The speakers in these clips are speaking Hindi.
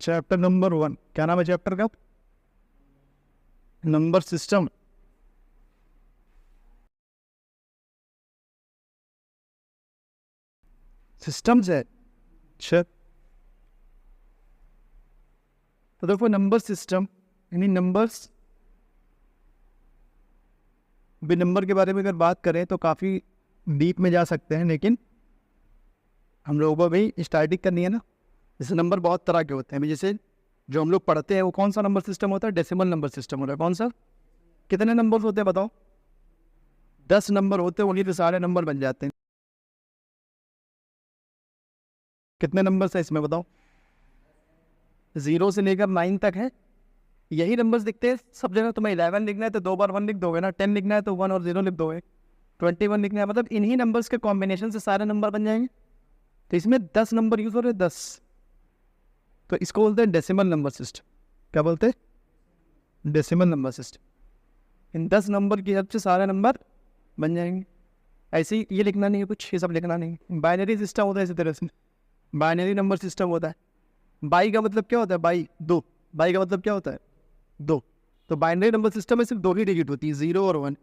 चैप्टर नंबर 1, क्या नाम है चैप्टर का? Number system. सिस्टम्स है। अच्छा, तो देखो नंबर सिस्टम यानी नंबर्स, भी नंबर के बारे में अगर बात करें तो काफ़ी डीप में जा सकते हैं, लेकिन हम लोगों को भी स्टार्टिंग करनी है ना। जैसे नंबर बहुत तरह के होते हैं, अभी जैसे जो हम लोग पढ़ते हैं वो कौन सा नंबर सिस्टम होता है? डेसिमल नंबर सिस्टम होता है। कौन सा? कितने नंबर होते हैं बताओ? 10 नंबर होते हैं, उन्हीं पे सारे नंबर बन जाते हैं। कितने नंबर है इसमें बताओ? 0 से लेकर 9 तक है, यही नंबर्स दिखते हैं सब जगह। तुम्हें 11 लिखना है तो 2 बार 1 लिख दोगे ना, 10 लिखना है तो 1 और 0 लिख दोगे, 21 लिखना है, मतलब इन्हीं नंबर्स के कॉम्बिनेशन से सारे नंबर बन जाएंगे। तो इसमें 10 नंबर यूज हो रहे हैं, 10। तो इसको बोलते हैं डेसिमल नंबर सिस्टम। क्या बोलते हैं? Decimal number system. इन 10 नंबर की हेल्प से सारे नंबर बन जाएंगे। ऐसे ही ये लिखना नहीं है कुछ, ये सब लिखना नहीं है। बाइनरी सिस्टम होता है इसी तरह से, बाइनरी नंबर सिस्टम होता है। बाई का मतलब क्या होता है? बाई, दो। बाई का मतलब क्या होता है? दो। तो बाइनरी नंबर सिस्टम में सिर्फ 2 ही डिजिट होती है, 0 और 1।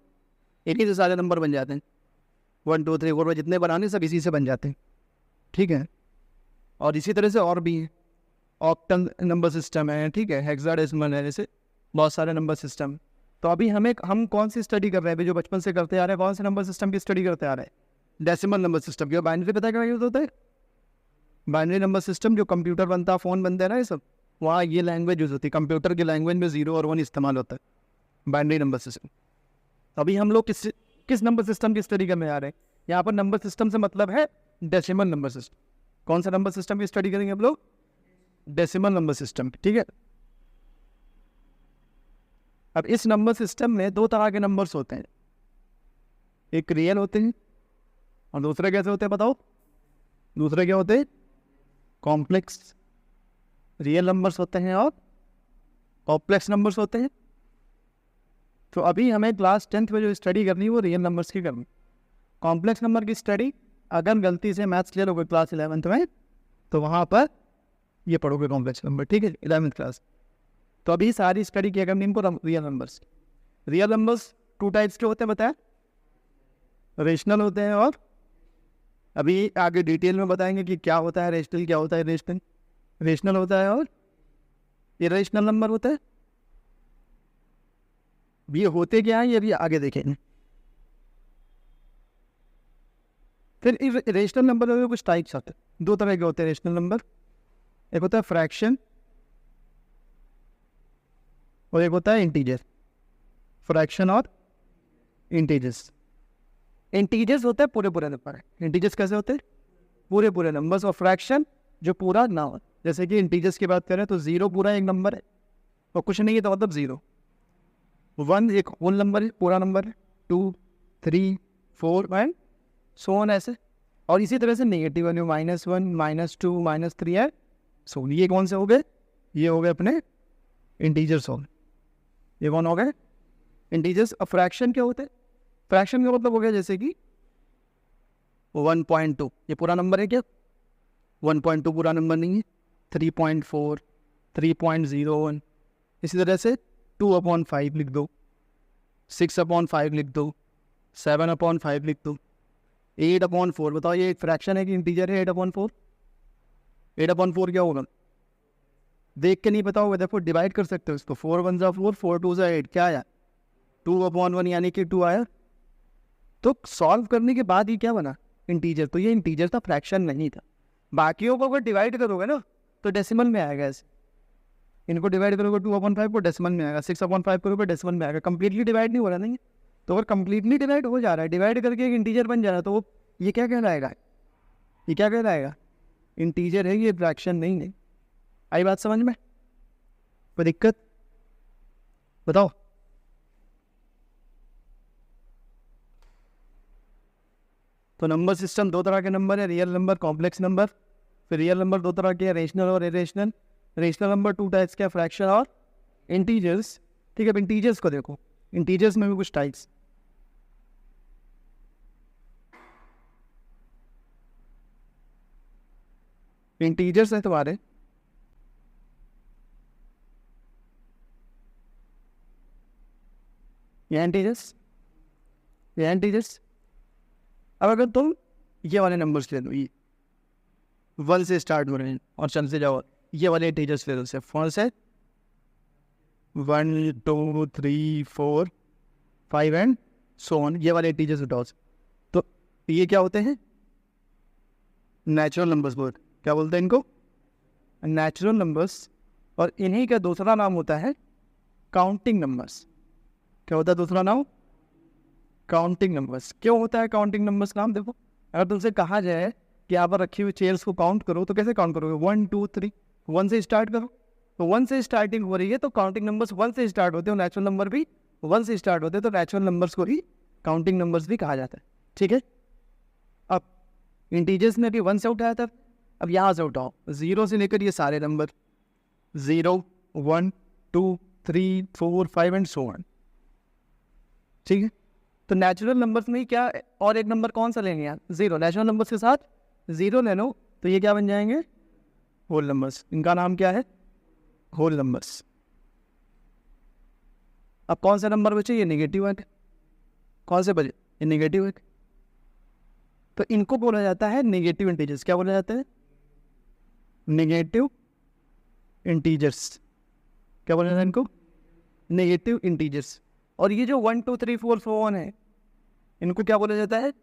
इन्हीं से सारे नंबर बन जाते हैं। 1 2 3 4 जितने बनाने सब इसी से बन जाते हैं, ठीक है। और इसी तरह से और भी है, ऑक्टल नंबर सिस्टम है, ठीक है, हेक्साडेसिमल है, जैसे बहुत सारे नंबर सिस्टम। तो अभी हम कौन सी स्टडी कर रहे हैं? अभी जो बचपन से करते आ रहे हैं, कौन से नंबर सिस्टम की स्टडी करते आ रहे हैं? डेसिमल नंबर सिस्टम की। बाइनरी पता है क्या यूज होता है? बाइनरी नंबर सिस्टम जो कंप्यूटर बनता है, फ़ोन बनते हैं ना, ये सब, वहाँ ये लैंग्वेज यूज होती है। कंप्यूटर की लैंग्वेज में 0 और 1 इस्तेमाल होता है, बाइनरी नंबर सिस्टम। अभी हम लोग किस किस नंबर सिस्टम की स्टडी करने आ रहे हैं? यहाँ पर नंबर सिस्टम से मतलब है डेसिमल नंबर सिस्टम। कौन सा नंबर सिस्टम की स्टडी करेंगे हम लोग? डेसिमल नंबर सिस्टम, ठीक है। अब इस नंबर सिस्टम में 2 तरह के नंबर्स होते हैं, एक रियल होते हैं और दूसरे कैसे होते हैं बताओ? दूसरे क्या होते हैं? कॉम्प्लेक्स। रियल नंबर्स होते हैं और कॉम्प्लेक्स नंबर्स होते हैं। तो अभी हमें क्लास 10th में जो स्टडी करनी है वो रियल नंबर्स की करनी। कॉम्प्लेक्स नंबर की स्टडी अगर गलती से मैथ्स क्लियर हो गए क्लास 11th में, तो वहाँ पर ये पढ़ोगे कॉम्प्लेक्स नंबर, ठीक है, 11th क्लास। तो अभी सारी स्टडी किया करनी इनको real numbers. Real numbers 2 types के होते हैं बताया, रेशनल होते हैं और अभी आगे डिटेल में बताएंगे कि क्या होता है रेशनल, क्या होता है रेशनल। रेशनल होता है और इरेशनल नंबर होता है। ये होते क्या है ये भी आगे देखेंगे। फिर रेशनल नंबर में कुछ टाइप्स आते हैं, 2 तरह के होते हैं रेशनल नंबर। एक होता है फ्रैक्शन और एक होता है इंटीजर। फ्रैक्शन और इंटीजर्स। इंटीजर्स होते हैं पूरे पूरे नंबर। इंटीजर्स कैसे होते हैं? पूरे पूरे नंबर्स। और फ्रैक्शन जो पूरा ना हो, जैसे कि इंटीजर्स की बात करें तो 0 पूरा एक नंबर है और कुछ नहीं है तो मतलब 0। 1 एक होल नंबर है, पूरा नंबर है। 2 3 4 एंड सो ऑन ऐसे। और इसी तरह से नेगेटिव वैल्यू -1 -2 -3 है। सो ये कौन से हो गए? ये हो गए अपने इंटीजर्स हो गए। ये कौन हो गए? इंटीजर्स। अब फ्रैक्शन क्या होते हैं? फ्रैक्शन का मतलब हो गया जैसे कि 1.2 ये पूरा नंबर है क्या? 1.2 पूरा नंबर नहीं है। 3.4 3.01 इसी तरह से 2/5 लिख दो, 6/5 लिख दो, 7/5 लिख दो, 8/4। बताओ ये एक फ्रैक्शन है कि इंटीजर है? 8/4। 8/4 क्या होगा? देख के नहीं पता होगा, देखो डिवाइड कर सकते हो इसको। 4 1 जा 4, 4 2 जा 8, क्या आया? 2/1 यानी कि 2 आया। तो सॉल्व करने के बाद ही क्या बना? इंटीजर। तो ये इंटीजर था, फ्रैक्शन नहीं था। बाकियों को अगर डिवाइड करोगे ना तो डेसिमल में आएगा ऐसे। इनको डिवाइड करोगे 2/5 को डेसिमल में आएगा, 6/5 करोगे डेसिमल में आएगा। कंप्लीटली डिवाइड नहीं हो रहा नहीं। तो अगर कंप्लीटली डिवाइड हो जा रहा है, डिवाइड करके एक इंटीजर बन जा रहा है, तो वो ये क्या कहलाएगा? ये क्या कहलाएगा? इंटीजर है, ये फ्रैक्शन नहीं है। आई बात समझ में? कोई दिक्कत बताओ? तो नंबर सिस्टम 2 तरह के नंबर है, रियल नंबर, कॉम्प्लेक्स नंबर। फिर रियल नंबर 2 तरह के हैं, रेशनल और इरेशनल। रेशनल नंबर 2 टाइप्स के, फ्रैक्शन और इंटीजर्स। ठीक है, अब इंटीजर्स को देखो। इंटीजर्स में भी कुछ टाइप्स। इंटीजर्स है तुम्हारे ये इंटीजर्स, ये इंटीजर्स। अब अगर तुम ये वाले नंबर्स ले लो, ये 1 से स्टार्ट हो रहे हैं और चल से जाओ, ये वाले इंटीजर्स ले लो से, कौन से 1 2 3 4 5 एंड सो ऑन, ये वाले इंटीजर्स उठाओ। तो ये क्या होते हैं? नेचुरल नंबर्स बोलते, क्या बोलते हैं इनको? Natural numbers. और इन्हीं का दूसरा नाम होता है काउंटिंग नंबर्स। क्या होता है दूसरा नाम? Counting numbers. क्यों होता है काउंटिंग नंबर्स नाम? देखो, अगर तुमसे कहा जाए कि यहाँ पर रखी हुई चेयर्स को काउंट करो, तो कैसे काउंट करोगे? 1 2 3, 1 से स्टार्ट करो। तो 1 से स्टार्टिंग हो रही है तो काउंटिंग नंबर्स 1 से स्टार्ट होते हैं, नेचुरल नंबर भी 1 से स्टार्ट होते हैं, तो नेचुरल नंबर्स को ही काउंटिंग नंबर्स भी कहा जाता है। ठीक है, अब इंटीजर्स में भी 1 से उठाया था, अब यहाँ से उठाओ 0 से लेकर ये सारे नंबर 0 1 2 3 4 5 एंड सो ऑन। ठीक है, तो नेचुरल नंबर्स में क्या और एक नंबर कौन सा लेंगे यार? 0। नेचुरल नंबर्स के साथ 0 ले लो तो ये क्या बन जाएंगे? Whole numbers. इनका नाम क्या है? Whole numbers. अब कौन सा नंबर बचे? ये नेगेटिव है। कौन से बचे? ये नेगेटिव है। तो इनको बोला जाता है नेगेटिव इंटीजर्स। क्या बोला जाता है? Negative integers. क्या बोला जाता है इनको? Negative integers. और ये जो 1 2 3 4 सो ऑन है, इनको क्या बोला जाता है?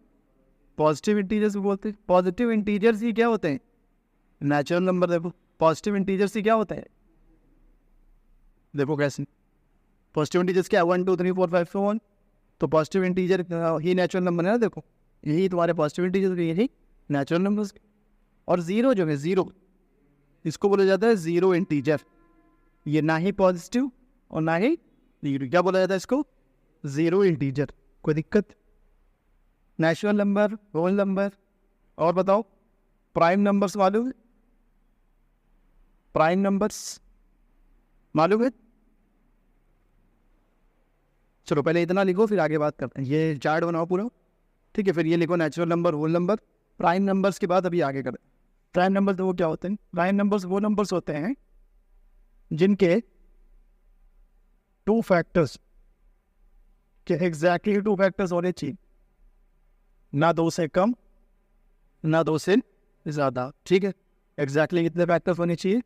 पॉजिटिव इंटीजर्स भी बोलते हैं। पॉजिटिव इंटीजर्स ही क्या होते हैं? Natural number. देखो, पॉजिटिव इंटीजर्स ही क्या होता है? देखो कैसे पॉजिटिव इंटीजर्स क्या है? 1 2 3 4 5 सो ऑन। तो पॉजिटिव इंटीजर ही नेचुरल नंबर है ना। देखो, यही तुम्हारे पॉजिटिव इंटीजर, यही नेचुरल नंबर्स। और 0 जो है, 0, इसको बोला जाता है जीरो इंटीजर। ये ना ही पॉजिटिव और ना ही नेगेटिव। क्या बोला जाता है इसको? Zero integer. कोई दिक्कत? Natural number, whole number. और बताओ, प्राइम नंबर्स मालूम है? प्राइम नंबर्स मालूम है? चलो पहले इतना लिखो, फिर आगे बात करते हैं। ये चार्ट बनाओ पूरा, ठीक है? फिर ये लिखो natural number, whole number, prime numbers के बाद अभी आगे करें। प्राइम नंबर्स तो वो क्या होते हैं? प्राइम नंबर्स वो नंबर्स होते हैं जिनके 2 फैक्टर्स के एग्जैक्टली 2 फैक्टर्स होने चाहिए, ना 2 से कम ना 2 से ज़्यादा। ठीक है, एग्जैक्टली कितने फैक्टर्स होने चाहिए?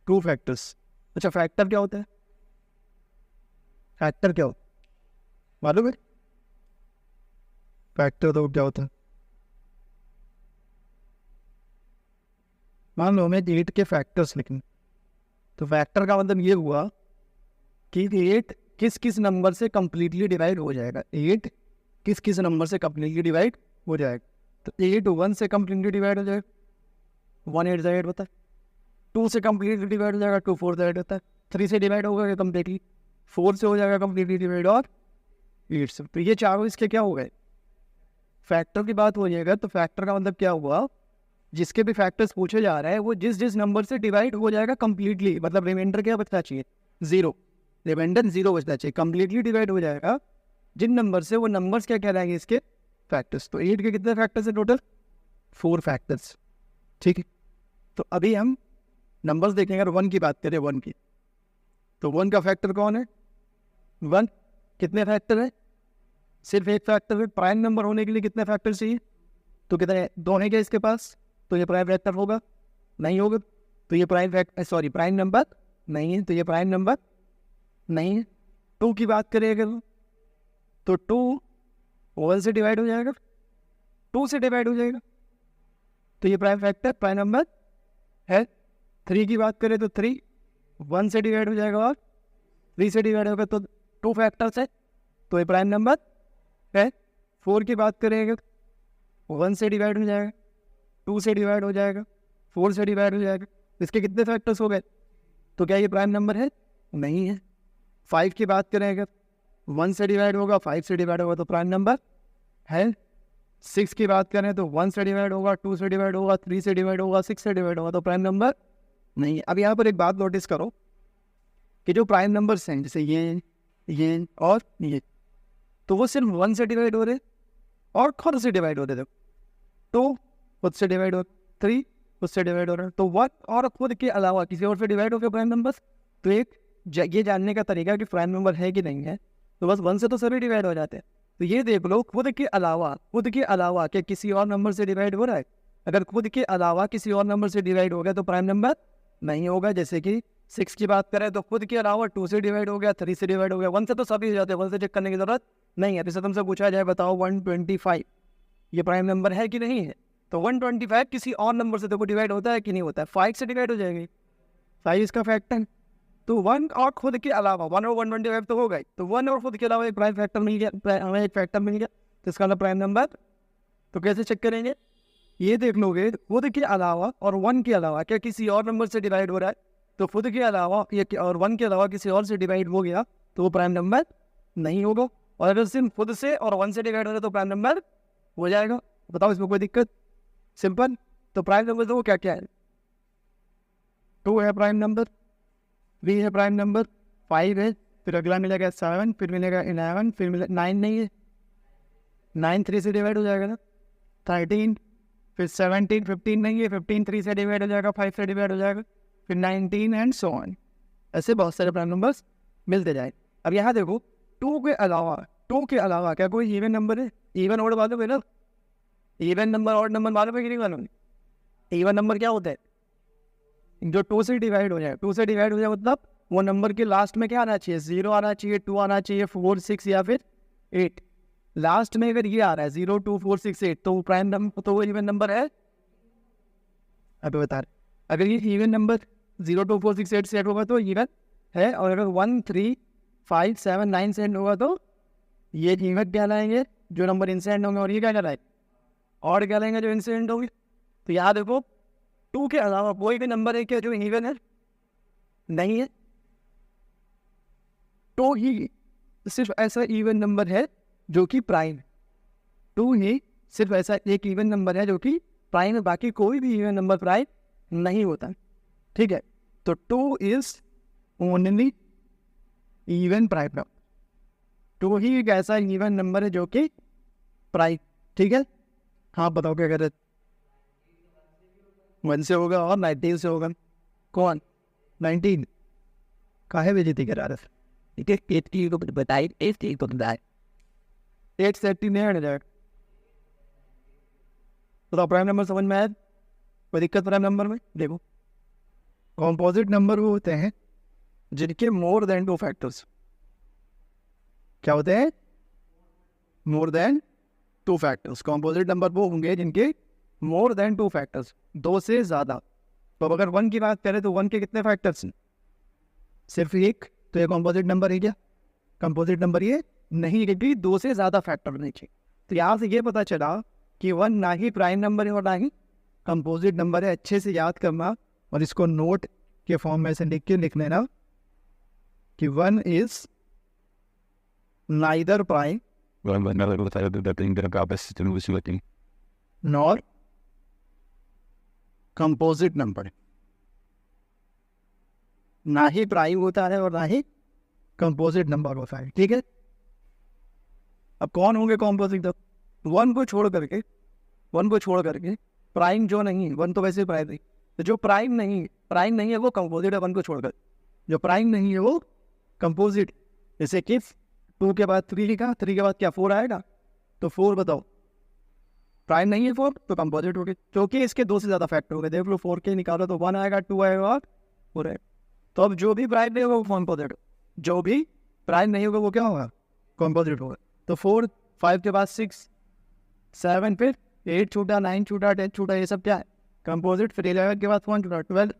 2 फैक्टर्स। अच्छा, फैक्टर क्या होता है? फैक्टर क्या होता है मालूम है? फैक्टर तो क्या होता है? मान लो हमें 8 के फैक्टर्स लिखने, तो फैक्टर का मतलब ये हुआ कि 8 किस किस नंबर से कंप्लीटली डिवाइड हो जाएगा। 8 किस किस नंबर से कंप्लीटली डिवाइड हो जाएगा। तो 8 1 से कंप्लीटली डिवाइड हो जाएगा, 1 8 से 8 होता है। 2 से कंप्लीटली डिवाइड हो जाएगा, 2 4 से 8 होता है। 3 से डिवाइड हो गया कंप्लीटली, 4 से हो जाएगा कंप्लीटली डिवाइड, और 8 से। तो ये चारों इसके क्या हो गए? फैक्टर की बात हो जाएगा। तो फैक्टर का मतलब क्या हुआ? जिसके भी फैक्टर्स पूछे जा रहे हैं वो जिस जिस नंबर से डिवाइड हो जाएगा कंप्लीटली, मतलब रिमाइंडर क्या बचना चाहिए? 0। रिमाइंडर 0 बचना चाहिए, कंप्लीटली डिवाइड हो जाएगा जिन नंबर से, वो नंबर्स क्या कहलाएंगे? इसके फैक्टर्स। तो 8 के कितने फैक्टर्स है टोटल? 4 फैक्टर्स। ठीक है, तो अभी हम नंबर्स देखेंगे। अगर 1 की बात करें, 1 की, तो 1 का फैक्टर कौन है? 1। कितने फैक्टर है? सिर्फ एक फैक्टर है। प्राइम नंबर होने के लिए कितने फैक्टर चाहिए? तो कितने? 2 है क्या इसके पास? तो ये प्राइम फैक्टर होगा? नहीं होगा। तो ये प्राइम नंबर नहीं है, तो ये प्राइम नंबर नहीं है। 2 की बात करें अगर, तो 2 1 से डिवाइड हो जाएगा, 2 से डिवाइड हो जाएगा, तो ये प्राइम फैक्टर, प्राइम नंबर है। 3 की बात करें तो 3 1 से डिवाइड हो जाएगा और 3 से डिवाइड होगा, तो 2 फैक्टर्स है, तो ये प्राइम नंबर है। 4 की बात करेंगे, 1 से डिवाइड हो जाएगा, 2 से डिवाइड हो जाएगा, 4 से डिवाइड हो जाएगा। इसके कितने फैक्टर्स हो गए? तो क्या ये प्राइम नंबर है? नहीं है। 5 की बात करें अगर, 1 से डिवाइड होगा, 5 से डिवाइड होगा, तो प्राइम नंबर है। 6 की बात करें तो 1 से डिवाइड होगा, 2 से डिवाइड होगा, 3 से डिवाइड होगा, 6 से डिवाइड होगा, तो प्राइम नंबर नहीं है। अब यहाँ पर एक बात नोटिस करो कि जो प्राइम नंबर्स हैं, जैसे ये और ये, तो वो सिर्फ 1 से डिवाइड हो रहे और खुद से डिवाइड हो रहे थे। तो खुद से डिवाइड हो, 3 खुद से डिवाइड हो रहा है, तो 1 और खुद के अलावा किसी और से डिवाइड हो गया प्राइम नंबर्स। तो एक ये जानने का तरीका कि प्राइम नंबर है कि नहीं है, तो बस 1 से तो सभी डिवाइड हो जाते हैं। तो ये देख लो, खुद के अलावा क्या किसी और नंबर से डिवाइड हो रहा है? अगर खुद के अलावा किसी और नंबर से डिवाइड हो गया तो प्राइम नंबर नहीं होगा। जैसे कि 6 की बात करें तो खुद के अलावा 2 से डिवाइड हो गया, 3 से डिवाइड हो गया, 1 से तो सभी हो जाते हैं, 1 से चेक करने की जरूरत नहीं है। जैसे तुमसे पूछा जाए बताओ 125 ये प्राइम नंबर है कि नहीं है, तो 125 किसी और नंबर से देखो डिवाइड होता है कि नहीं होता है? 5 से डिवाइड हो जाएगी, 5 इसका फैक्टर है। तो 1 और खुद के अलावा 1 और 125 तो हो गए, तो 1 और खुद के अलावा एक प्राइम फैक्टर मिल गया, हमें एक फैक्टर मिल गया, तो इसका मतलब प्राइम नंबर। तो कैसे चेक करेंगे? ये देख लोगे, खुद के अलावा और 1 के अलावा क्या किसी और नंबर से डिवाइड हो रहा है, तो खुद के अलावा और 1 के अलावा किसी और से डिवाइड हो गया तो वो प्राइम नंबर नहीं होगा। और अगर सिर्फ खुद से और 1 से डिवाइड हो रहा है तो प्राइम नंबर हो जाएगा। बताओ इसमें कोई दिक्कत? सिंपल। तो प्राइम नंबर तो वो क्या क्या है? 2 है प्राइम नंबर, 3 है प्राइम नंबर, 5 है, फिर अगला मिलेगा 7, फिर मिलेगा 11, फिर मिलेगा 9 नहीं है, 9 3 से डिवाइड हो जाएगा ना, 13, फिर 17, 15 नहीं है, 15 3 से डिवाइड हो जाएगा, 5 से डिवाइड हो जाएगा, फिर 19 एंड सो ऑन। ऐसे बहुत सारे प्राइम नंबर्स मिलते जाए। अब यहाँ देखो, 2 के अलावा क्या कोई इवन नंबर है? इवन ऑड मालूम है ना? इवन नंबर ऑड नंबर मालूम है कि नहीं मालूम? इवन नंबर क्या होता है? जो 2 से डिवाइड हो जाए, 2 से डिवाइड हो जाए मतलब वो नंबर के लास्ट में क्या आना चाहिए? 0 आना चाहिए, 2 आना चाहिए, 4 6 या फिर 8। लास्ट में अगर ये आ रहा है 0 2 4 6 8 तो वो प्राइम नंबर, तो वो इवन नंबर है। अभी बता रहे, अगर ये इवन नंबर 0 2 4 6 8 से एड होगा तो इवन है, और अगर 1 3 5 7 9 से एंड होगा तो ये इवन कहलाएंगे जो नंबर इनसे एंड होंगे, और ये क्या कहलाएंगे? और कहलाएंगे जो इनसे एंड होंगे। तो यहाँ देखो, 2 के अलावा कोई भी नंबर है क्या जो इवन है? नहीं है। तो ही सिर्फ ऐसा इवन नंबर है जो कि प्राइम है। 2 ही सिर्फ ऐसा एक इवन नंबर है जो कि प्राइम है, बाकी कोई भी इवन नंबर प्राइम नहीं होता। ठीक है, तो 2 is only even prime number. 2 ही एक ऐसा इवन नंबर है जो कि प्राइम। ठीक है, हाँ बताओ क्या कर रहे? 1 से होगा और 19 से होगा। कौन 19? काहे बेइज्जती करा रहे? ठीक है, 8 की को बताइए, 8 की को बताइए, 8 से 18 नहीं आने जाएगा। तो प्राइम नंबर समझ में आया? कोई दिक्कत प्राइम नंबर में? देखो, कॉम्पोजिट नंबर वो होते हैं जिनके मोर देन 2 फैक्टर्स। क्या होते हैं? More than 2 factors. Composite number वो होंगे जिनके मोर देन 2 फैक्टर्स, 2 से ज़्यादा। तो अगर 1 की बात करें तो 1 के कितने फैक्टर्स हैं? सिर्फ एक। तो ये कॉम्पोजिट नंबर है क्या? कंपोजिट नंबर ये नहीं, क्योंकि 2 से ज़्यादा फैक्टर नहीं चाहिए। तो यहाँ से ये पता चला कि 1 ना ही प्राइम नंबर है और ना ही कंपोजिट नंबर है। अच्छे से याद करना और इसको नोट के फॉर्म में से लिख के लिख लेना कि 1 is neither prime nor composite number. ना ही प्राइम होता है और ना ही कंपोजिट नंबर होता है। ठीक है, अब कौन होंगे कंपोजिट? 1 को छोड़ करके, 1 को छोड़ करके प्राइम जो नहीं है, 1 तो वैसे प्राइम नहीं, तो जो प्राइम नहीं है वो कंपोजिट है। 1 को छोड़कर जो प्राइम नहीं है वो कंपोजिट। जैसे कि 2 के बाद 3 लिखा, 3 के बाद क्या 4 आएगा, तो 4 बताओ प्राइम नहीं है 4 तो कंपोजिट हो गए, क्योंकि इसके 2 से ज़्यादा फैक्टर हो गए। देख लो 4 के निकालो तो 1 आएगा, 2 आएगा और 4 आएगा। तो अब जो भी प्राइम नहीं होगा वो कंपोजिट, जो भी प्राइम नहीं होगा वो क्या होगा? कंपोजिट होगा। तो 4 5 के बाद 6 7, फिर 8 छूटा, 9 छूटा, 10 छूटा, ये सब क्या है? कंपोजिट। फिर 11 के बाद 1 छूटा, 12,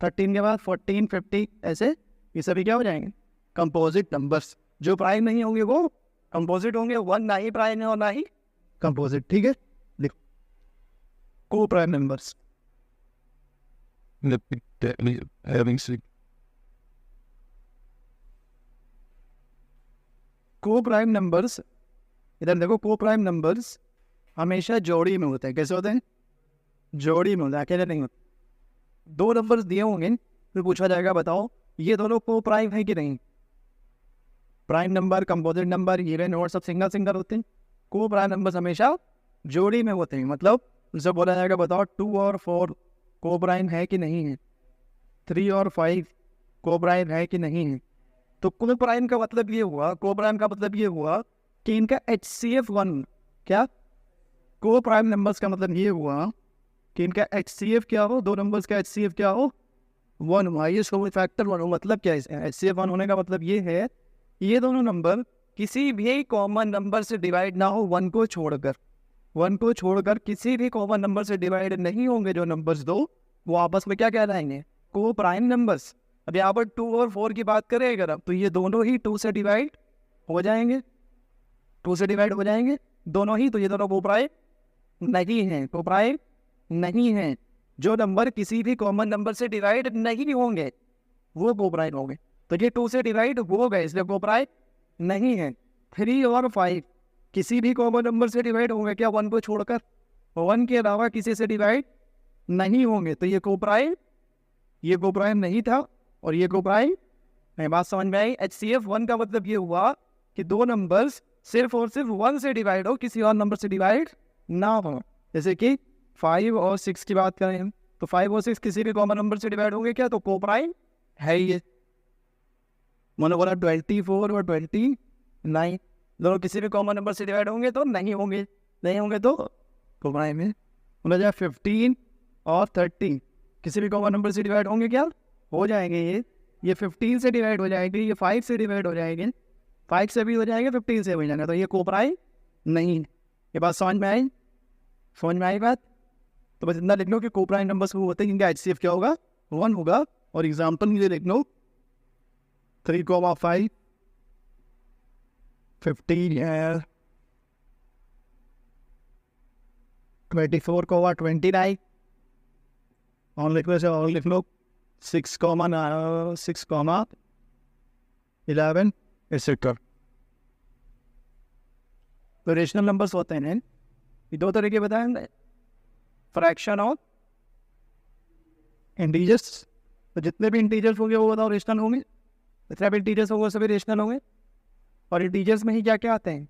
13 के बाद 14 50, ऐसे ये सभी क्या हो जाएंगे? Composite numbers. जो प्राइम नहीं होंगे वो कंपोजिट होंगे। 1 ना ही प्राइम है और ना ही कंपोजिट। ठीक है, देखो को प्राइम नंबर्स। को प्राइम नंबर्स, इधर देखो, को प्राइम नंबर्स हमेशा जोड़ी में होते हैं। कैसे होते हैं? जोड़ी में होते हैं, अकेले नहीं होते। 2 नंबर्स दिए होंगे, फिर पूछा जाएगा बताओ ये दोनों को प्राइम है कि नहीं। Prime number, composite number, even और सब सिंगल सिंगल होते हैं। को प्राइम नंबर्स हमेशा जोड़ी में होते हैं। मतलब उनसे बोला जाएगा बताओ 2 और 4 को प्राइम है कि नहीं है, 3 और 5 को प्राइम है कि नहीं है, तो को प्राइम का मतलब ये हुआ, को प्राइम का मतलब ये हुआ कि इनका HCF 1, क्या को प्राइम नंबर्स का मतलब ये हुआ कि इनका HCF क्या हो, दो नंबर्स का HCF क्या हो, 1 हुआ, ये इसको फैक्टर 1 हो। मतलब क्या है HCF 1 होने का मतलब ये है ये दोनों नंबर किसी भी कॉमन नंबर से डिवाइड ना हो, 1 को छोड़कर, 1 को छोड़कर किसी भी कॉमन नंबर से डिवाइड नहीं होंगे। जो नंबर्स दो वो आपस में क्या कहलाएंगे, को प्राइम नंबर्स। अब यहाँ पर 2 और 4 की बात करें अगर, अब तो ये दोनों ही 2 से डिवाइड हो जाएंगे, 2 से डिवाइड हो जाएंगे दोनों ही, तो ये दोनों को प्राइम नहीं है, को प्राइम नहीं है। जो नंबर किसी भी कॉमन नंबर से डिवाइड नहीं होंगे वो को प्राइम होंगे। तो ये 2 से डिवाइड हो गए इसलिए को प्राइम नहीं है। 3 और 5 किसी भी कॉमन नंबर से डिवाइड होंगे क्या, 1 को छोड़कर, 1 के अलावा किसी से डिवाइड नहीं होंगे, तो ये को प्राइम, ये को प्राइम नहीं था और ये को प्राइम है। बात समझ में आई। HCF 1 का मतलब ये हुआ कि दो नंबर्स सिर्फ और सिर्फ 1 से डिवाइड हो, किसी और नंबर से डिवाइड ना हो। जैसे कि 5 और 6 की बात करें हम, तो 5 और 6 किसी भी कॉमन नंबर से डिवाइड होंगे क्या, तो को प्राइम है ये। मैंने बोला 24 और 29 दोनों किसी भी कॉमन नंबर से डिवाइड होंगे तो नहीं होंगे, नहीं होंगे तो को प्राइम है। बोला जाए 15 और 13 किसी भी कॉमन नंबर से डिवाइड होंगे क्या, हो जाएंगे। ये 15 से डिवाइड हो जाएंगे, ये 5 से डिवाइड हो जाएंगे, 5 से भी हो जाएंगे, 15 से भी हो जाएंगे, तो ये को प्राइम नहीं। ये बात समझ में आई, समझ में आई बात। तो बस इतना लिख लो कि को प्राइम नंबर्स वो होते हैं जिनका HCF क्या होगा, 1 होगा। और एग्जाम्पल मुझे लिख लो 3,5 15 है, 24,29 और लिख लो, और लिख लो 6,11 एक्सेट्रा। तो रेशनल नंबर्स होते हैं ये दो तरीके बताएंगे, फ्रैक्शन और इंटीजर्स। तो जितने भी इंटीजर्स होंगे वो बताओ रेशनल होंगे, जितने भी इंटीजर्स होंगे सभी रेशनल होंगे। और इंटीजर्स में ही क्या क्या आते हैं,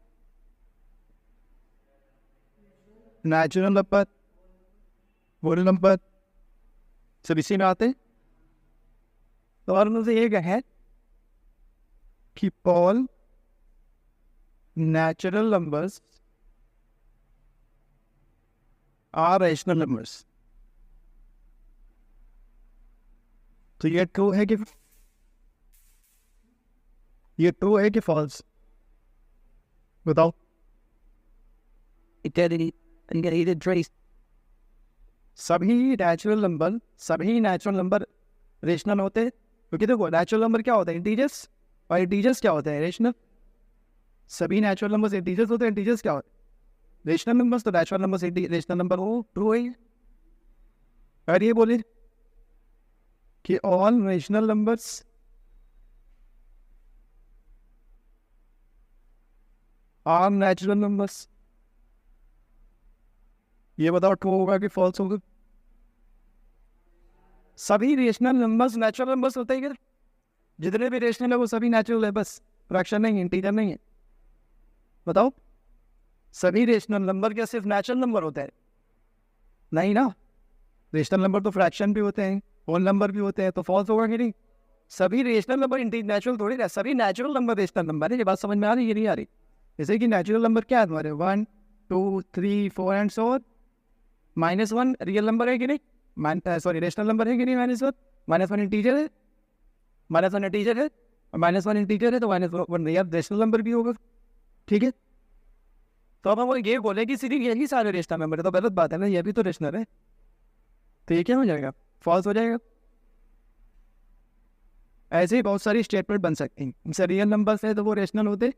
नेचुरल नंबर, होल नंबर, सब इसी में आते हैं। तो और उनसे ये है कि all natural numbers are rational numbers. तो ये ट्रू है कि, ये ट्रू है कि फॉल्स, बताओ। सभी नेचुरल नंबर रेशनल होते हैं, क्योंकि देखो नेचुरल नंबर क्या होता है, इंटीजर्स, और इंटीजर्स क्या होता है, रेशनल। सभी नेचुरल नंबर्स इंटीजर्स होते हैं, इंटीजर्स क्या होते हैं, रेशनल नंबर्स। तो नेचुरल नंबर्स रेशनल नंबर हो, ट्रू है। और ये बोले कि all rational numbers are natural numbers. ये बताओ ट्रू होगा कि फॉल्स होगा। सभी रेशनल नंबर्स नेचुरल नंबर्स होते हैं, जितने भी रेशनल है वो सभी नेचुरल है, बस फ्रैक्शन नहीं है, इंटीजर नहीं है। बताओ, सभी रेशनल नंबर क्या सिर्फ नेचुरल नंबर होते हैं, नहीं ना। रेशनल नंबर तो फ्रैक्शन भी होते हैं, होल नंबर भी होते हैं, तो फॉल्स होगा कि नहीं। सभी रेशनल नंबर नेचुरल थोड़ी ना, सभी नेचुरल नंबर रेशनल नंबर है। ये बात समझ में आ रही है, ये नहीं आ रही। जैसे कि नेचुरल नंबर क्या है तुम्हारे, 1 2 3 4 and so on. -1 real number है कि नहीं, सॉरी रेशनल नंबर है कि नहीं, -1 इंटीजर है, -1 इंटीजर है, और -1 इंटीजर है तो -1 रियल रेशनल नंबर भी होगा, ठीक है। तो अब हम ये बोले कि सिर्फ यही सारे रेशनल नंबर है, तो गलत बात है ना, ये भी तो रेशनल है, तो ये क्या हो जाएगा, फॉल्स हो जाएगा। ऐसे ही बहुत सारी स्टेटमेंट बन सकती हैं। इनसे रियल नंबर्स है तो वो रेशनल होते,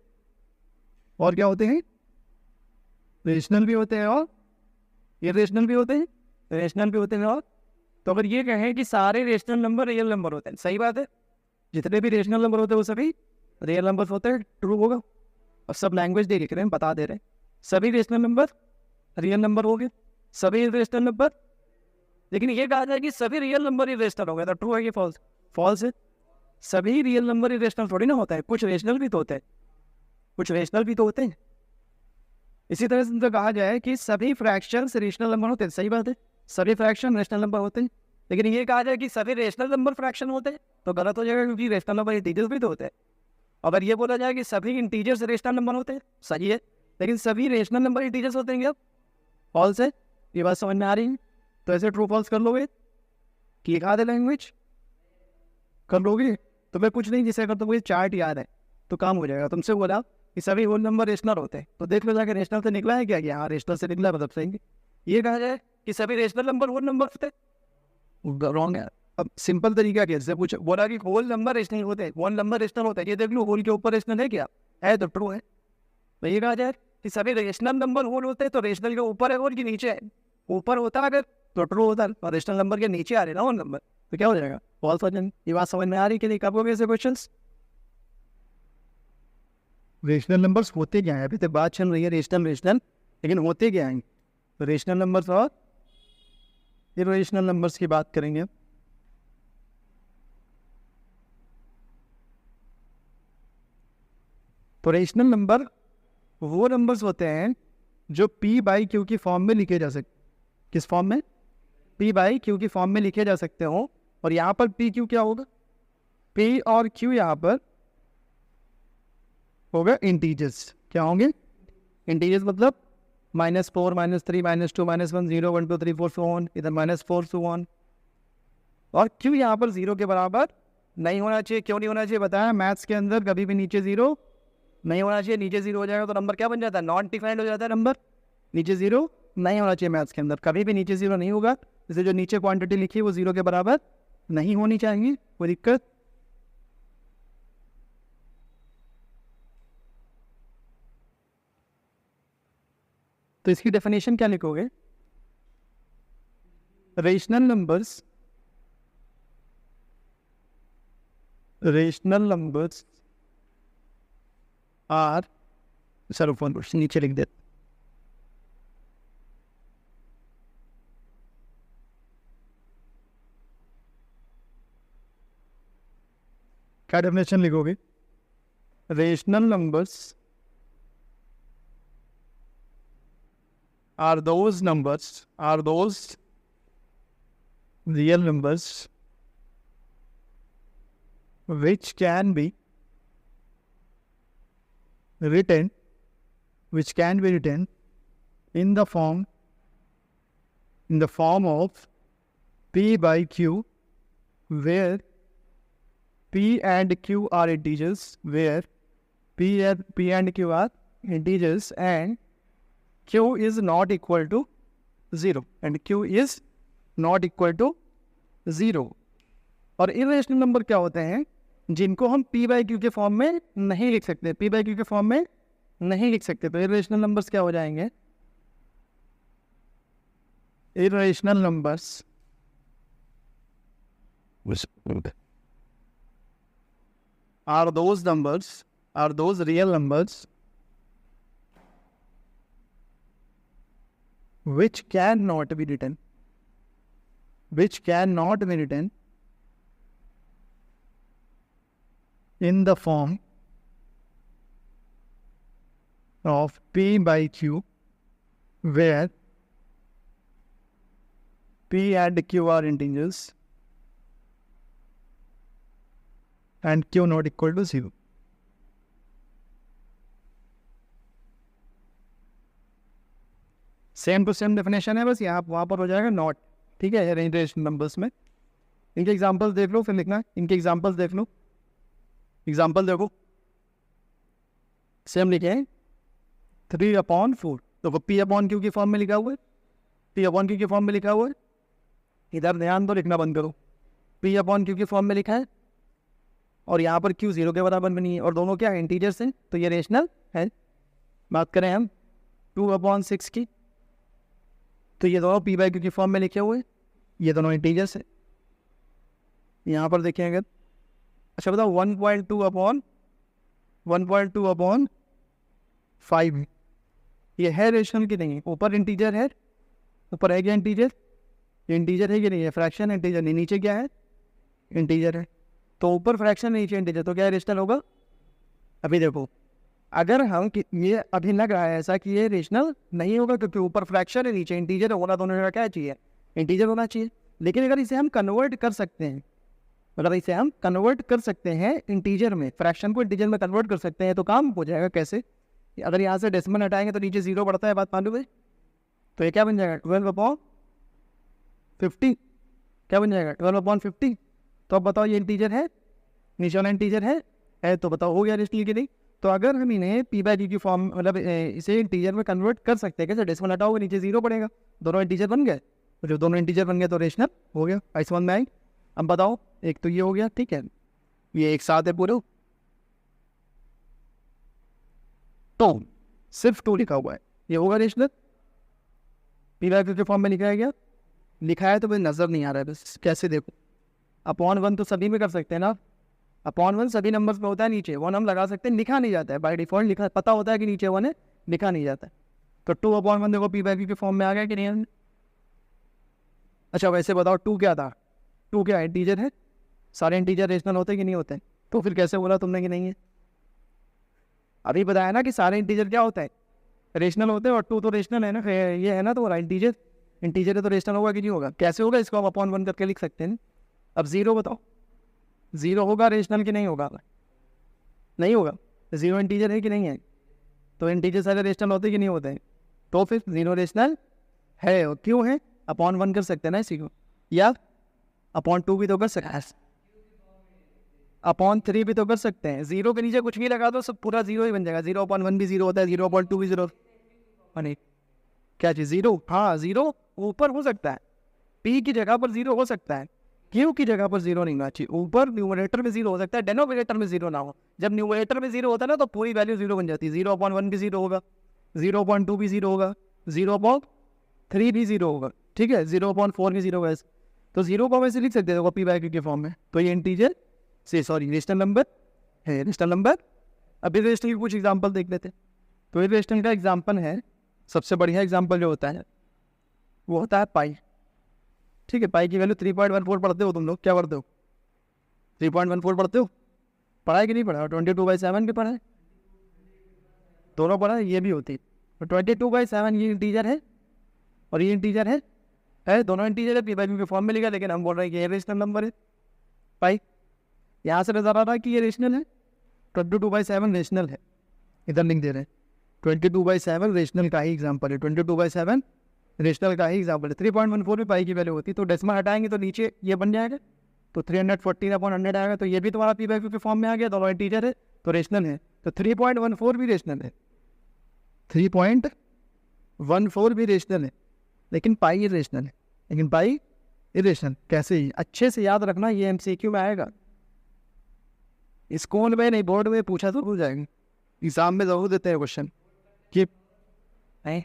और क्या होते हैं, रेशनल भी होते हैं और इरेशनल भी होते हैं, रेशनल भी होते हैं। और तो अगर ये कहें कि सारे रेशनल नंबर रियल नंबर होते हैं, सही बात है, जितने भी रेशनल नंबर होते हैं वो सभी रियल नंबर्स होते हैं, ट्रू होगा। अब सब लैंग्वेज दे लिख रहे हैं, बता दे रहे हैं, सभी रेशनल नंबर रियल नंबर हो गए, सभी रेशनल नंबर। लेकिन ये कहा जाए कि सभी रियल नंबर ही रेशनल हो गया, तो ट्रू है कि फॉल्स, फॉल्स है। सभी रियल नंबर ही रेशनल थोड़ी ना होता है, कुछ रेशनल भी तो होते हैं, कुछ रेशनल भी तो होते हैं। इसी तरह से तो कहा जाए कि सभी फ्रैक्शंस रेशनल नंबर होते हैं, सही बात है, सभी फ्रैक्शन रेशनल नंबर होते हैं। लेकिन ये कहा जाए कि सभी रेशनल नंबर फ्रैक्शन होते हैं तो गलत हो जाएगा, क्योंकि रेशनल नंबर इंटीजर्स भी तो होते हैं। अगर ये बोला जाए कि सभी इंटीजर्स रेशनल नंबर होते हैं, सही है, लेकिन सभी रेशनल नंबर इंटीजर्स होते हैं क्या? फॉल्स है। ये बात समझ में आ रही है? तो ऐसे ट्रू फॉल्स कर लोगे कि एक आधे लैंग्वेज कर लोगे तो मैं कुछ नहीं, जिसे अगर तुमको चार्ट याद है तो काम हो जाएगा। तुमसे बोला कि सभी होल नंबर रेशनल होते हैं, तो देख लो जाके रेशनल से निकला है क्या? कि हाँ रेशनल से निकला, मतलब सही है। ये कहा जाए कि सभी रेशनल नंबर होल नंबर होते हैं, रॉन्ग है। अब सिंपल तरीका कैसे पूछा, बोला कि होल नंबर रेशनल होते हैं, होल नंबर रेशनल होता है, ये देख लो होल के ऊपर रेशनल है क्या? है, तो ट्रू है। तो ये कहा जाए कि सभी रेशनल नंबर होल होते हैं, तो रेशनल के ऊपर है होल के नीचे है? ऊपर होता है अगर तो ट्रू होता है, और रेशनल नंबर के नीचे आ रहे ना होल नंबर, तो क्या हो जाएगा? फॉल्स हो जाएंगे। ये बात समझ में आ रही कि नहीं? कब होंगे ऐसे क्वेश्चंस? रेशनल नंबर्स होते क्या है? अभी तक बात चल रही है रेशनल रेशनल, लेकिन होते क्या हैं? तो रेशनल नंबर्स और इरेशनल नंबर्स की बात करेंगे। तो रेशनल नंबर वो नंबर्स होते हैं जो p बाई क्यू की फॉर्म में लिखे जा सकते। किस फॉर्म में? p बाई क्यू की फॉर्म में लिखे जा सकते हो। और यहाँ पर p q क्या होगा? p और q यहाँ पर होगा इंटीजर्स। क्या होंगे? इंटीजर्स मतलब -4, -3, -2, -1, 0, 1, 2, 3, 4 सो ऑन, इधर -4 सो ऑन। और q यहाँ पर 0 के बराबर नहीं होना चाहिए। क्यों नहीं होना चाहिए बताया? मैथ्स के अंदर कभी भी नीचे 0 नहीं होना चाहिए। नीचे 0 हो जाएगा तो नंबर क्या बन जाता है? नॉन डिफाइंड हो जाता है नंबर। नीचे 0 नहीं होना चाहिए मैथ्स के अंदर, कभी भी नीचे 0 नहीं होगा। जैसे जो नीचे क्वांटिटी लिखी है वो 0 के बराबर नहीं होनी चाहिए, कोई दिक्कत? तो इसकी डेफिनेशन क्या लिखोगे? Rational numbers are, sir phone नीचे लिख दे। क्या डेफिनेशन लिखोगे? Rational numbers are those real numbers which can be written in the form of p by q, where p and q are integers, and q is not equal to 0, और इरेशनल नंबर क्या होते हैं? जिनको हम p बाई क्यू के फॉर्म में नहीं लिख सकते, p बाई क्यू के फॉर्म में नहीं लिख सकते। तो इरेशनल नंबर्स क्या हो जाएंगे? Irrational numbers are those real numbers which cannot be written in the form of p by q, where p and q are integers and q not equal to 0. Same to same definition है, बस यहाँ वहाँ पर हो जाएगा नॉट। ठीक है, रेशनल नंबर्स में इनके एग्जांपल्स देख लो, फिर लिखना। इनके एग्जांपल्स देख लो, एग्जांपल देखो सेम लिखे हैं 3/4। तो वो p/q की फॉर्म में लिखा हुआ है, p/q की फॉर्म में लिखा हुआ है। इधर ध्यान दो, लिखना बंद करो। p/q की फॉर्म में लिखा है और यहाँ पर q 0 के बराबर में नहीं है, और दोनों क्या इंटीजर्स हैं, तो ये रेशनल है। बात करें हम 2/6 की, तो ये दोनों p बाई क्यू की फॉर्म में लिखे हुए, ये दोनों इंटीजर्स है। यहाँ पर देखें अगर, अच्छा बताओ 1.2/5 ये है रेशनल की नहीं? ऊपर इंटीजर है, ऊपर है क्या इंटीजर? ये इंटीजर है कि नहीं? है फ्रैक्शन इंटीजर नहीं, नीचे क्या है? इंटीजर है। तो ऊपर फ्रैक्शन नीचे इंटीजर, तो क्या रेशनल होगा? अभी देखो, अगर हम ये अभी लग रहा है ऐसा कि ये रेशनल नहीं होगा क्योंकि ऊपर फ्रैक्शन है नीचे इंटीजर है, होना दोनों का क्या चाहिए? इंटीजर होना चाहिए। लेकिन अगर इसे हम कन्वर्ट कर सकते हैं अगर इसे हम कन्वर्ट कर सकते हैं इंटीजर में, फ्रैक्शन को इंटीजर में कन्वर्ट कर सकते हैं तो काम हो जाएगा। कैसे? अगर यहाँ से डेसिमल हटाएंगे तो नीचे 0 बढ़ता है, बात मालूम है? तो ये क्या बन जाएगा 12/50। क्या बन जाएगा 12/50। तो अब बताओ ये इंटीजर है, नीचे वाला इंटीजर है तो बताओ हो गया रेशनल की नहीं? तो अगर हम इन्हें p/q की फॉर्म मतलब इसे इंटीजर में कन्वर्ट कर सकते हैं, कैसे? डेसिमल हटाओगे नीचे 0 पड़ेगा, दोनों इंटीजर बन गए। तो जो दोनों इंटीजर बन गए तो रेशनल हो गया। आई समझ में आई? अब बताओ, एक तो ये हो गया, ठीक है, ये एक साथ है पूरे, तो सिर्फ 2 लिखा हुआ है, ये होगा रेशनल। p/q के फॉर्म में लिखा है क्या? लिखा है तो मुझे नजर नहीं आ रहा है बस। कैसे देखो, अपॉन 1 तो सभी में कर सकते हैं ना, अपॉन 1 सभी नंबर्स में होता है, नीचे 1 हम लगा सकते हैं, लिखा नहीं जाता है बाय डिफॉल्ट, लिखा पता होता है कि नीचे 1 है, लिखा नहीं जाता है। तो 2/1 देखो p/q के फॉर्म में आ गया कि नहीं? अच्छा वैसे बताओ 2 क्या था? 2 क्या इंटीजर है? सारे इंटीजर रेशनल होते कि नहीं होते? तो फिर कैसे बोला तुमने कि नहीं है? अभी बताया ना कि सारे इंटीजर क्या होता है, रेशनल होते हैं, और 2 तो रेशनल है ना, ये है ना तो इंटीजर, इंटीजर है तो रेशनल होगा कि नहीं होगा? कैसे होगा? इसको हम अपॉन 1 करके लिख सकते हैं। अब 0 बताओ, 0 होगा रेशनल कि नहीं होगा? नहीं होगा। 0 इंटीजर है कि नहीं है? तो इंटीजर सारे रेशनल होते कि नहीं होते हैं? तो फिर 0 रेशनल है, और क्यों है? अपॉन 1 कर सकते हैं ना इसी को, या अपॉन 2 भी तो कर सकते हैं, अपॉन 3 भी तो कर सकते हैं। 0 के नीचे कुछ भी लगा दो, सब पूरा 0 ही बन जाएगा। 0/1 भी 0 होता है, 0/2 भी 0। नहीं क्या चीज़ 0? हाँ 0 ऊपर हो सकता है, p की जगह पर 0 हो सकता है, q की जगह पर 0 नहीं होना चाहिए। ऊपर न्यूमरेटर में 0 हो सकता है, डेनोमिनेटर में 0 ना हो। जब न्यूमरेटर में 0 होता है ना तो पूरी वैल्यू 0 बन जाती है। 0/1 भी 0 होगा, 0/2 भी 0 होगा, 0/3 भी 0 होगा, ठीक है, 0/4 भी 0 होगा। तो 0 को वैसे लिख सकते हैं p/q के फॉर्म में। तो ये इंटीजर से सॉरी रेशनल नंबर है, रेशनल नंबर। अभी रेशनल की कुछ एग्जाम्पल देख लेते हैं। तो ये रेशनल का एग्जाम्पल है, सबसे बढ़िया एग्जाम्पल जो होता है वो होता है पाई। ठीक है, पाई की वैल्यू 3.14 पढ़ते हो तुम लोग, क्या पढ़ते हो? 3.14 पढ़ते हो? पढ़ा है कि नहीं पढ़ा? 22/7 भी पढ़ा है, दोनों पढ़ा है, ये भी होती है। तो 22/7 ये इंटीजर है और ये इंटीजर है दोनों इंटीजर है, p/q के फॉर्म में लिखा, लेकिन हम बोल रहे हैं कि ये रेशनल नंबर है पाई। यहाँ से नजर आ रहा है कि ये रेशनल है, 22/7 रेशनल है, इधर लिख दे रहे हैं 22/7 रेशनल का ही एग्जाम्पल है, 22/7 रेशनल का ही एग्जाम्पल है। 3.14 भी पाई की वैल्यू होती है, तो डेसिमल हटाएंगे तो नीचे ये बन जाएगा, तो 314/100 आएगा। तो ये भी तुम्हारा p/q के फॉर्म में आ गया, दोनों इंटीजर है तो रेशनल है। तो 3.14 भी रेशनल है, 3.14 भी रेशनल है, लेकिन पाई इरेशनल है, लेकिन पाई इरेशनल। कैसे? ही अच्छे से याद रखना, ये MCQ में आएगा, स्कूल में नहीं बोर्ड में पूछा तो भूल जाएंगे, एग्जाम में जरूर देते हैं क्वेश्चन कि नहीं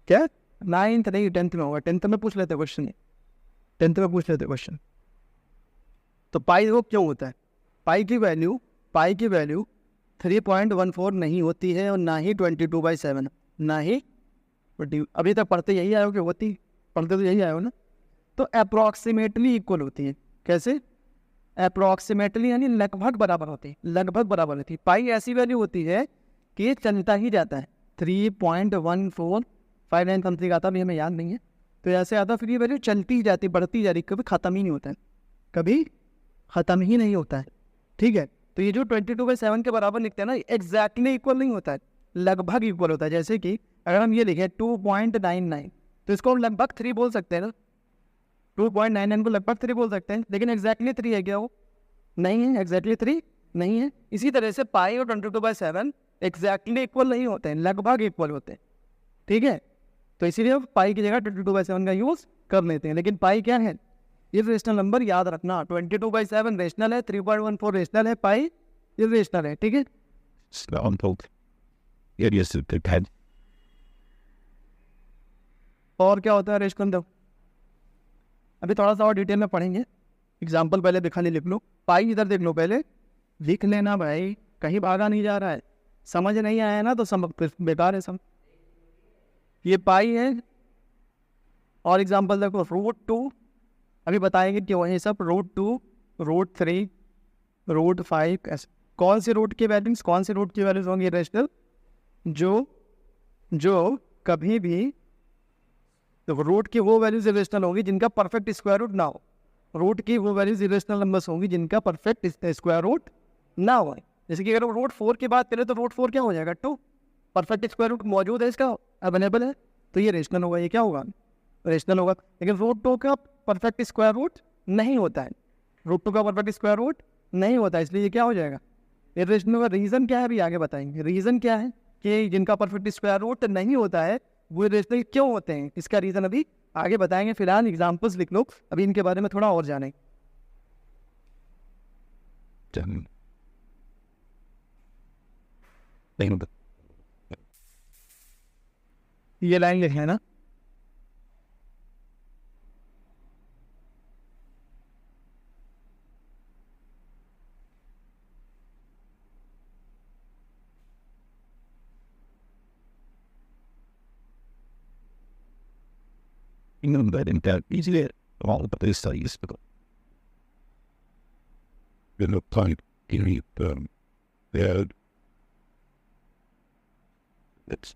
क्या 9th नहीं 10th में होगा, 10th में पूछ लेते क्वेश्चन, 10th में पूछ लेते क्वेश्चन। तो पाई वो क्यों होता है? पाई की वैल्यू 3.14 नहीं होती है, और ना ही 22/7, ना ही 20। अभी तक पढ़ते यही आए हो कि होती? पढ़ते तो यही आए हो ना। तो अप्रॉक्सीमेटली इक्वल होती है। कैसे? अप्रॉक्सीमेटली यानी लगभग बराबर होती है, लगभग बराबर होती है। पाई ऐसी वैल्यू होती है कि ये चलता ही जाता है, 3.1459 समथिंग आता भी हमें याद नहीं है, तो ऐसे आता, फिर ये वैल्यू चलती ही जाती, बढ़ती जा रही, कभी ख़त्म ही नहीं होता है, कभी ख़त्म ही नहीं होता है। ठीक है, तो ये जो 22/7 के बराबर लिखते हैं ना, एग्जैक्टली इक्वल नहीं होता है, लगभग इक्वल होता है। जैसे कि अगर हम ये लिखें 2.99, तो इसको हम लगभग 3 बोल सकते हैं ना, 2.99 को लगभग 3 बोल सकते हैं, लेकिन एग्जैक्टली 3 है क्या? वो नहीं है, एग्जैक्टली 3 नहीं है। इसी तरह से पाई और 22/7 एग्जैक्टली इक्वल नहीं होते हैं, लगभग इक्वल होते हैं। ठीक है, तो इसीलिए पाई की जगह 22/7 का यूज कर लेते हैं। लेकिन पाई क्या है? इरेशनल नंबर, याद रखना। 22/7 रेशनल है, 3.14 रेशनल है, पाई इरेशनल है। ठीक है, और क्या होता है रेशनल? अभी थोड़ा सा और डिटेल में पढ़ेंगे, एग्जाम्पल पहले दिखाने लिख लो। पाई इधर देख लो, पहले लिख लेना भाई, कहीं भागा नहीं जा रहा है। समझ नहीं आया ना तो बेकार है सब। ये पाई है, और एग्जाम्पल देखो √2, अभी बताएंगे कि वही सब √2, √3, √5, ऐसे कौन से रूट की वैल्यूज, कौन से रूट की वैल्यूज होंगी रेशनल? जो कभी भी तो रूट की वो वैल्यूज रेशनल होगी जिनका परफेक्ट स्क्वायर रूट ना हो, रूट की वो वैल्यूज इरेशनल नंबर्स होंगी जिनका परफेक्ट स्क्वायर रूट ना हो। जैसे कि अगर रूट 4 की बात करें तो रूट 4 क्या हो जाएगा 2, परफेक्ट स्क्वायर रूट मौजूद है इसका, अवेलेबल है, तो ये रेशनल होगा, ये क्या होगा रेशनल होगा। लेकिन रूट 2 का परफेक्ट स्क्वायर रूट नहीं होता है, रूट 2 का परफेक्ट स्क्वायर रूट नहीं होता है, इसलिए ये क्या हो जाएगा इरेशनल होगा। रीज़न क्या है अभी आगे बताएंगे, रीज़न क्या है कि जिनका परफेक्ट स्क्वायर रूट नहीं होता है वो इरेशनल क्यों होते हैं, इसका रीज़न अभी आगे बताएंगे। फिलहाल एग्जाम्पल्स लिख लो, अभी इनके बारे में थोड़ा और जानें। ये लाइन लिखे है ना, easier all of these studies in the time period, it's